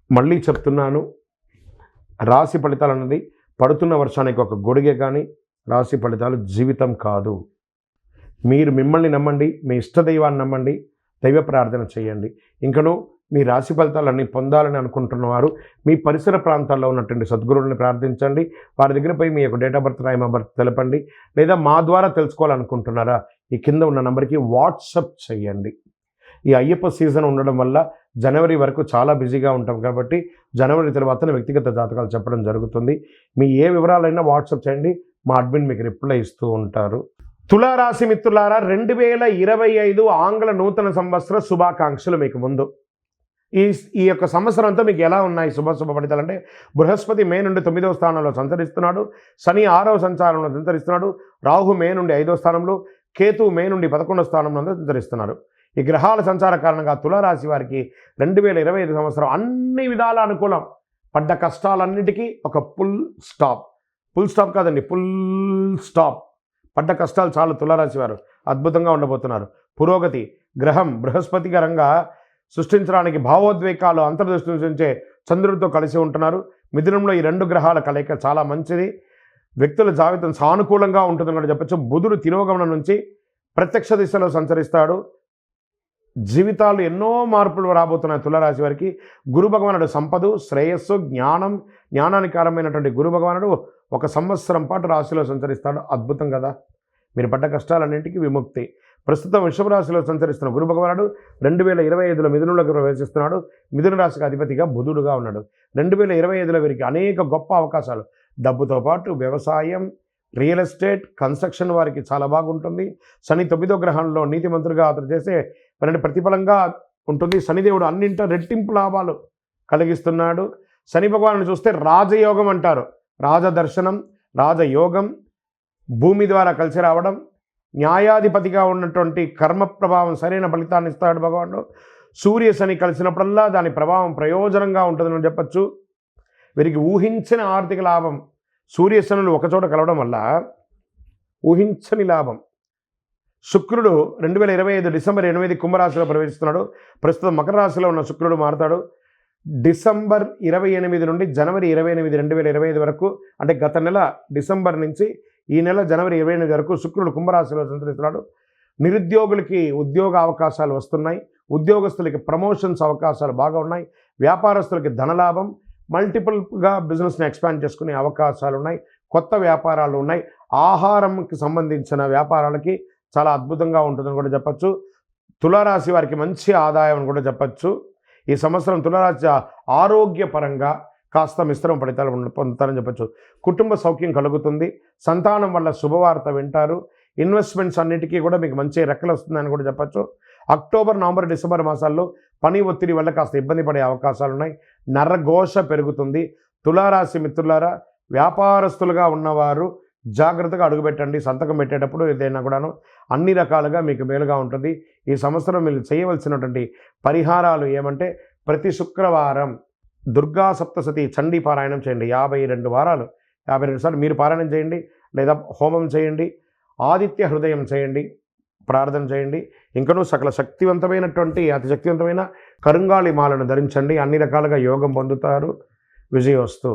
మళ్ళీ చెప్తున్నాను, రాశి ఫలితాలు అన్నది పడుతున్న వర్షానికి ఒక గొడుగే కానీ రాశి ఫలితాలు జీవితం కాదు. మీరు మిమ్మల్ని నమ్మండి, మీ ఇష్టదైవాన్ని నమ్మండి, దైవ ప్రార్థన చేయండి. ఇంకను మీ రాశి ఫలితాలన్నీ పొందాలని అనుకుంటున్నవారు మీ పరిసర ప్రాంతాల్లో ఉన్నటువంటి సద్గురువుని ప్రార్థించండి. వారి దగ్గర పోయి మీ యొక్క date of birth, time of birth తెలపండి. లేదా మా ద్వారా తెలుసుకోవాలనుకుంటున్నారా, ఈ కింద ఉన్న నెంబర్కి వాట్సప్ చేయండి. ఈ అయ్యప్ప సీజన్ ఉండడం వల్ల జనవరి వరకు చాలా బిజీగా ఉంటాం కాబట్టి జనవరి తర్వాత వ్యక్తిగత జాతకాలు చెప్పడం జరుగుతుంది. మీ ఏ వివరాలైనా వాట్సాప్ చేయండి, మా అడ్మిన్ మీకు రిప్లై ఇస్తూ ఉంటారు. తులారాశి మిత్రులారా, 2025 ఆంగ్ల నూతన సంవత్సర శుభాకాంక్షలు మీకు ముందు. ఈ యొక్క సంవత్సరంతో మీకు ఎలా ఉన్నాయి శుభ ఫలితాలు అంటే, బృహస్పతి మే నుండి 9వ స్థానంలో సంచరిస్తున్నాడు, శని 6వ సంచారంలో సంచరిస్తున్నాడు, రాహు మే నుండి 5వ స్థానంలో, కేతు మే నుండి 11వ స్థానంలో సంచరిస్తున్నారు. ఈ గ్రహాల సంచార కారణంగా తులారాశి వారికి 2025 సంవత్సరం అన్ని విధాల అనుకూలం. పడ్డ కష్టాలన్నిటికీ ఒక ఫుల్ స్టాప్ కాదండి, ఫుల్ స్టాప్. పడ్డ కష్టాలు చాలు. తులారాశి వారు అద్భుతంగా ఉండబోతున్నారు. పురోగతి గ్రహం బృహస్పతి గరంగా సృష్టించడానికి భావోద్వేగాలు అంతర్దృష్టి నుంచే చంద్రుడితో కలిసి ఉంటున్నారు. మిథునంలో ఈ 2 గ్రహాల కలయిక చాలా మంచిది. వ్యక్తుల జాబితం సానుకూలంగా ఉంటుందని కూడా చెప్పచ్చు. బుధుడు తిరోగమనం నుంచి ప్రత్యక్ష దిశలో సంచరిస్తాడు. జీవితాలు ఎన్నో మార్పులు రాబోతున్నాయి తులారాశి వారికి. గురు భగవానుడు సంపద, శ్రేయస్సు, జ్ఞానానికి కారమైనటువంటి గురు భగవానుడు 1 సంవత్సరం పాటు రాశిలో సంచరిస్తాడు. అద్భుతం కదా. మీరు పడ్డ కష్టాలన్నింటికీ విముక్తి. ప్రస్తుతం వృషభ రాశిలో సంచరిస్తున్న గురు భగవానుడు 2025లో మిథునంలోకి ప్రవేశిస్తున్నాడు. మిథున రాశికి అధిపతిగా బుధుడుగా ఉన్నాడు. 2025లో వీరికి అనేక గొప్ప అవకాశాలు, డబ్బుతో పాటు వ్యవసాయం, రియల్ ఎస్టేట్, కన్స్ట్రక్షన్ వారికి చాలా బాగుంటుంది. శని 9వ గ్రహంలో నీతిమంతుడిగా అతను చేసే పని ప్రతిఫలంగా ఉంటుంది. శనిదేవుడు అన్నింట రెట్టింపు లాభాలు కలిగిస్తున్నాడు. శని భగవాను చూస్తే రాజయోగం అంటారు. రాజదర్శనం, రాజయోగం, భూమి ద్వారా కలిసి రావడం, న్యాయాధిపతిగా ఉన్నటువంటి కర్మ ప్రభావం సరైన ఫలితాన్ని ఇస్తాడు భగవానుడు. సూర్య శని కలిసినప్పుడల్లా దాని ప్రభావం ప్రయోజనంగా ఉంటుందని చెప్పచ్చు. వీరికి ఊహించిన ఆర్థిక లాభం. సూర్య శనులు ఒకచోట కలవడం వల్ల ఊహించని లాభం. శుక్రుడు 2025 డిసెంబర్ 8 కుంభరాశిలో ప్రవేశిస్తున్నాడు. ప్రస్తుతం మకర రాశిలో ఉన్న శుక్రుడు మారుతాడు. డిసెంబర్ 28 నుండి జనవరి 28, 2025 వరకు, అంటే గత నెల డిసెంబర్ నుంచి ఈ నెల జనవరి 28 వరకు శుక్రుడు కుంభరాశిలో సంచరిస్తున్నాడు. నిరుద్యోగులకి ఉద్యోగ అవకాశాలు వస్తున్నాయి. ఉద్యోగస్తులకి ప్రమోషన్స్ అవకాశాలు బాగా ఉన్నాయి. వ్యాపారస్తులకి ధనలాభం, మల్టిపుల్గా బిజినెస్ని ఎక్స్పాండ్ చేసుకునే అవకాశాలు ఉన్నాయి. కొత్త వ్యాపారాలు ఉన్నాయి. ఆహారంకి సంబంధించిన వ్యాపారాలకి చాలా అద్భుతంగా ఉంటుందని కూడా చెప్పచ్చు. తులారాశి వారికి మంచి ఆదాయం అని కూడా చెప్పచ్చు. ఈ సంవత్సరం తులారాశి ఆరోగ్యపరంగా కాస్త మిశ్రమ ఫలితాలు పొందుతారని చెప్పచ్చు. కుటుంబ సౌఖ్యం కలుగుతుంది. సంతానం వల్ల శుభవార్త వింటారు. ఇన్వెస్ట్మెంట్స్ అన్నిటికీ కూడా మీకు మంచి రెక్కలు వస్తుందని కూడా చెప్పచ్చు. అక్టోబర్, నవంబర్, డిసెంబర్ మాసాల్లో పని ఒత్తిడి వల్ల కాస్త ఇబ్బంది పడే అవకాశాలు ఉన్నాయి. నరఘోష పెరుగుతుంది. తులారాశి మిత్రులారా, వ్యాపారస్తులుగా ఉన్నవారు జాగ్రత్తగా అడుగుపెట్టండి. సంతకం పెట్టేటప్పుడు ఏదైనా కూడాను అన్ని రకాలుగా మీకు మేలుగా ఉంటుంది. ఈ సంవత్సరం మీరు చేయవలసినటువంటి పరిహారాలు ఏమంటే, ప్రతి శుక్రవారం దుర్గా సప్తశతి చండీ పారాయణం చేయండి. 52 వారాలు 52 సార్లు మీరు పారాయణం చేయండి, లేదా హోమం చేయండి, ఆదిత్య హృదయం చేయండి, ప్రార్థన చేయండి. ఇంకనూ సకల శక్తివంతమైనటువంటి అతి శక్తివంతమైన కరుంగాళి మాలను ధరించండి. అన్ని రకాలుగా యోగం పొందుతారు. విజయోస్తు.